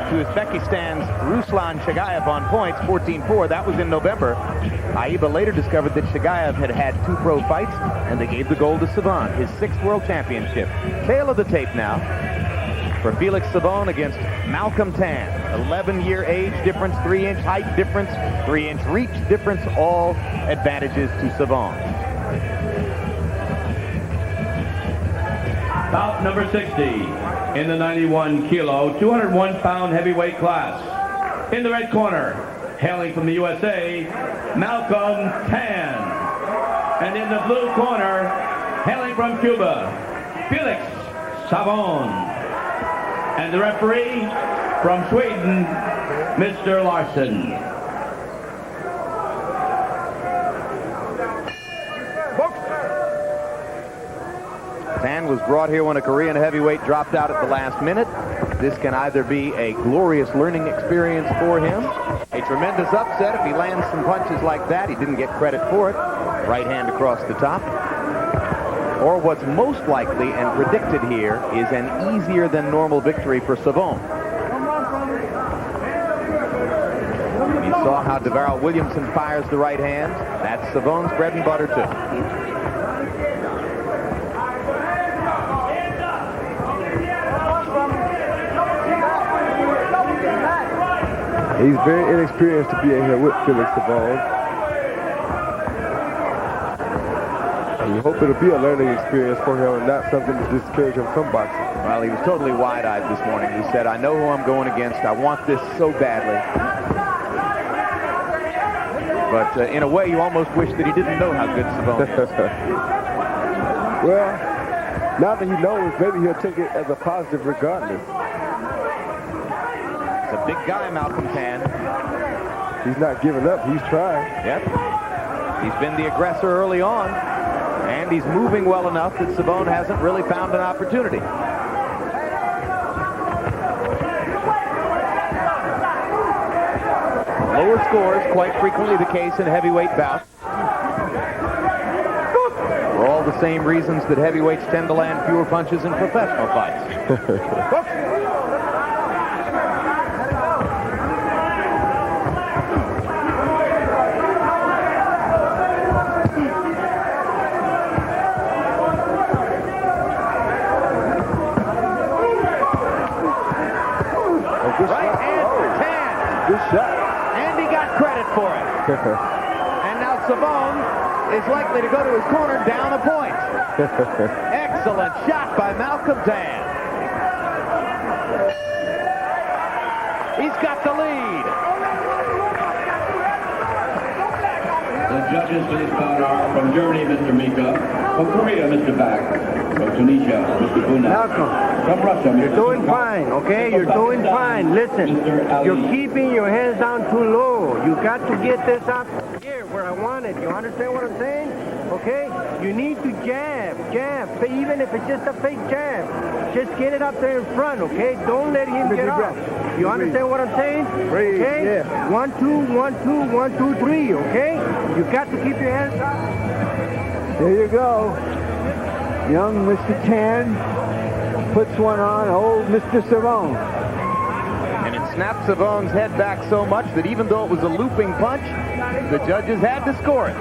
to Uzbekistan's Ruslan Chagayev on points, 14-4. That was in November. Aiba later discovered that Chagayev had had 2 pro fights, and they gave the gold to Savon, his 6th world championship. Tail of the tape now for Felix Savon against Malcolm Tann. 11-year age difference, 3-inch height difference, 3-inch reach difference, all advantages to Savon. Bout number 60 in the 91 kilo, 201-pound heavyweight class. In the red corner, hailing from the USA, Malcolm Tann. And in the blue corner, hailing from Cuba, Felix Savon. And the referee from Sweden, Mr. Larson. Tann was brought here when a Korean heavyweight dropped out at the last minute. This can either be a glorious learning experience for him, a tremendous upset if he lands some punches like that. He didn't get credit for it. Right hand across the top. Or what's most likely and predicted here is an easier than normal victory for Savon. You saw how DeVarrell Williamson fires the right hand. That's Savon's bread and butter too. He's very inexperienced to be in here with Felix Savon. And you hope it'll be a learning experience for him and not something to discourage him from boxing. Well, he was totally wide-eyed this morning. He said, I know who I'm going against. I want this so badly. But in a way, you almost wish that he didn't know how good Savon is. Well, now that he knows, maybe he'll take it as a positive regardless. He's a big guy, Malcolm Tann. He's not giving up. He's trying. Yep. He's been the aggressor early on, and he's moving well enough that Savon hasn't really found an opportunity. Lower scores, quite frequently the case in heavyweight bouts. For all the same reasons that heavyweights tend to land fewer punches in professional fights. Right hand for Tann. Good shot. And he got credit for it. And now Savon is likely to go to his corner down a point. Excellent shot by Malcolm Tann. He's got the lead. The judges for this bout are from Germany, Mr. Mika. From Korea, Mr. Bak. From Tunisia, Mr. Buna. Malcolm, from Russia, Mr. you're doing fine, okay? You're doing fine. Listen, you're keeping your hands down too low. You got to get this up here where I want it. You understand what I'm saying? Okay? You need to jab, even if it's just a fake jab. Just get it up there in front, okay? Don't let him get up. You understand what I'm saying? Okay? Yeah. 1, 2, 1, 2, 1, 2, 3, okay? You got to keep your hands up. There you go. Young Mr. Tann puts one on old Mr. Savon. And it snapped Savon's head back so much that even though it was a looping punch, the judges had to score it.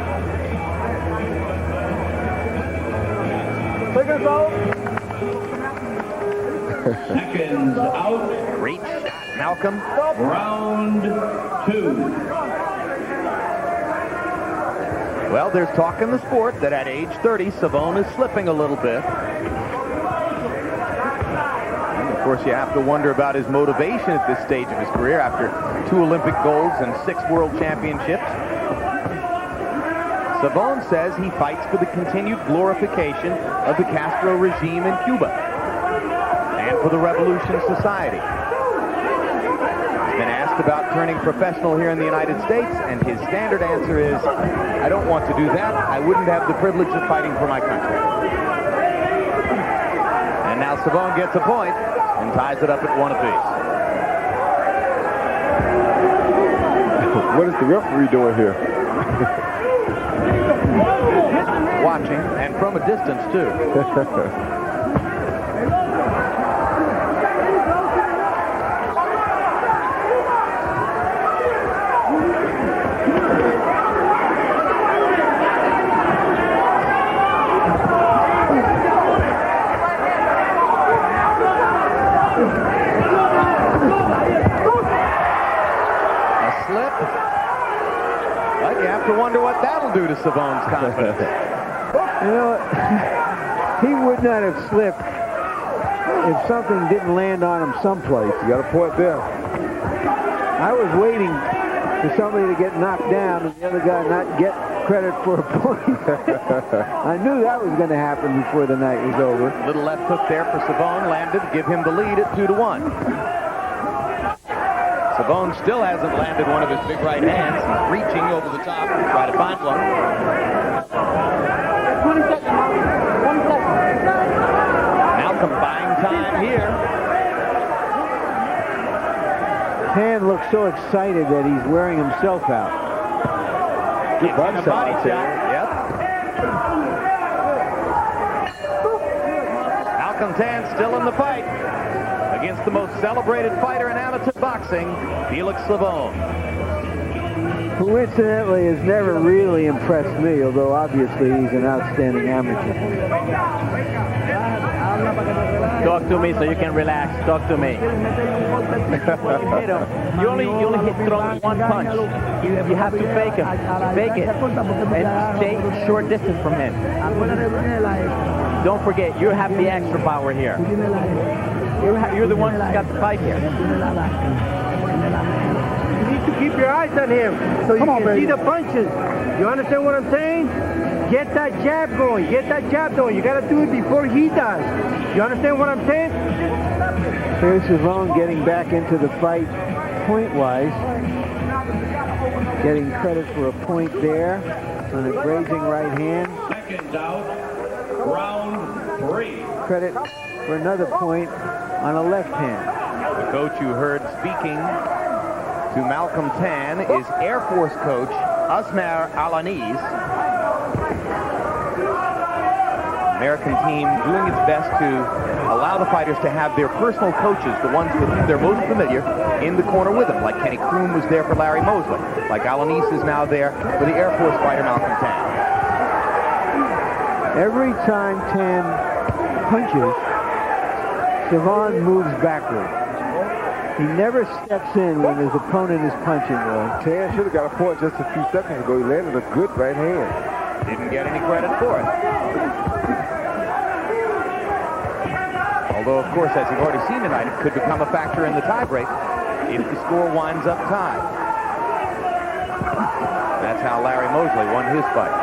Seconds out. Seconds out. Great shot, Malcolm. Round 2. Well, there's talk in the sport that at age 30, Savon is slipping a little bit. And of course, you have to wonder about his motivation at this stage of his career after 2 Olympic golds and 6 world championships. Savon says he fights for the continued glorification of the Castro regime in Cuba and for the Revolution Society. He's been asked about turning professional here in the United States, and his standard answer is, I don't want to do that. I wouldn't have the privilege of fighting for my country. And now Savon gets a point and ties it up at 1 apiece. What is the referee doing here? Watching, and from a distance, too. what that'll do to Savone's confidence. You know, he would not have slipped if something didn't land on him someplace. You got a point there. I was waiting for somebody to get knocked down and the other guy not get credit for a point. I knew that was going to happen before the night was over. Little left hook there for Savone, landed to give him the lead at 2-1. Savone still hasn't landed one of his big right hands. He's reaching over the top to try to find one. 20 seconds. 20 seconds. Malcolm buying time here. Tann looks so excited that he's wearing himself out. Good body shot. Yep. Malcolm Tann still in the fight against the most celebrated fighter in amateur boxing, Felix Savone. Who incidentally has never really impressed me, although obviously he's an outstanding amateur. Talk to me so you can relax. Talk to me. When you hit him, you only hit throwing one punch. You have to fake him. Fake it. And stay short distance from him. Don't forget, you have the extra power here. You're the one who's got the fight here. You need to keep your eyes on him so you can see the punches. You understand what I'm saying? Get that jab going. Get that jab going. You got to do it before he does. You understand what I'm saying? Here's Savone getting back into the fight point-wise. Getting credit for a point there on a grazing right hand. Seconds out, round 3. Credit for another point on a left hand. The coach you heard speaking to Malcolm Tann is Air Force coach Asmar Alanis. American team doing its best to allow the fighters to have their personal coaches, the ones with whom they're most familiar, in the corner with them. Like Kenny Kroom was there for Larry Mosley. Like Alanis is now there for the Air Force fighter Malcolm Tann. Every time Tann punches, Savone moves backward. He never steps in when his opponent is punching. Tann should have got a point just a few seconds ago. He landed a good right hand. Didn't get any credit for it. Although, of course, as you've already seen tonight, it could become a factor in the tiebreak if the score winds up tied. That's how Larry Mosley won his fight.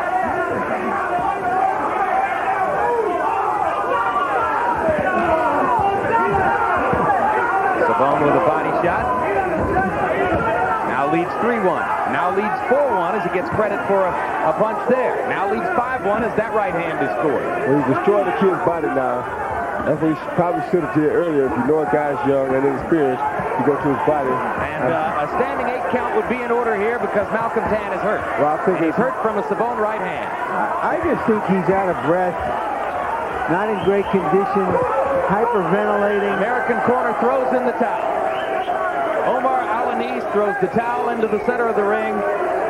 Savone with a body shot. Now leads 3-1. Now leads 4-1 as he gets credit for a punch there. Now leads 5-1 as that right hand is scored. Well, he's destroyed the kid's body now. That's what he probably should have did earlier. If you know a guy's young and inexperienced, you go to his body. And a standing 8 count would be in order here because Malcolm Tann is hurt. Well, I think he's hurt from a Savone right hand. I just think he's out of breath, not in great condition, hyperventilating. American corner throws in the towel. Omar Alanis throws the towel into the center of the ring,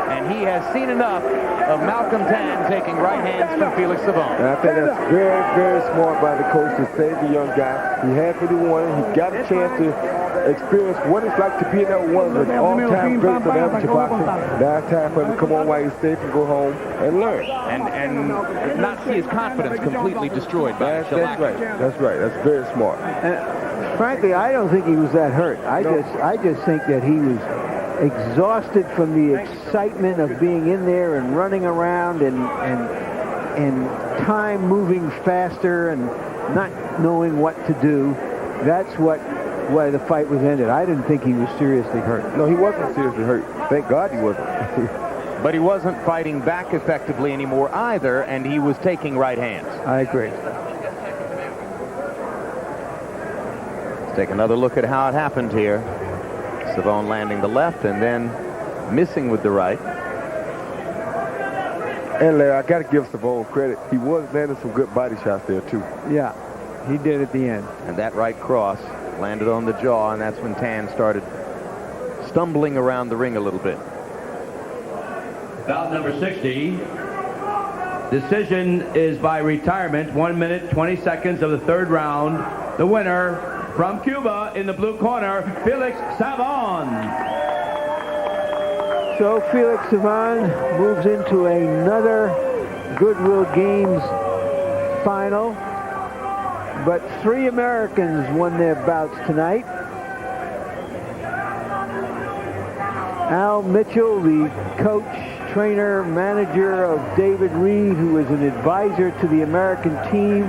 and he has seen enough of Malcolm Tann taking right hands from Felix Savone. And I think that's very, very smart by the coach to save the young guy. He had what he wanted. He got a chance to experience what it's like to be in that one of the all-time greats of amateur boxing. Now it's time for him to come on while he's safe and go home and learn. And not see his confidence completely destroyed by That's right. That's right. That's very smart. Frankly, I don't think he was that hurt. I just think that he was exhausted from the excitement of being in there and running around and time moving faster and not knowing what to do. That's why the fight was ended. I didn't think he was seriously hurt. No, he wasn't seriously hurt. Thank God he wasn't. But he wasn't fighting back effectively anymore either, and he was taking right hands. I agree. Let's take another look at how it happened here. Savone landing the left and then missing with the right. And Larry, I got to give Savone credit. He was landing some good body shots there, too. Yeah, he did at the end. And that right cross landed on the jaw, and that's when Tann started stumbling around the ring a little bit. Bout number 60. Decision is by retirement. 1 minute, 20 seconds of the third round. The winner from Cuba in the blue corner, Felix Savone. So Felix Savon moves into another Goodwill Games final. But 3 Americans won their bouts tonight. Al Mitchell, the coach, trainer, manager of David Reed, who is an advisor to the American team.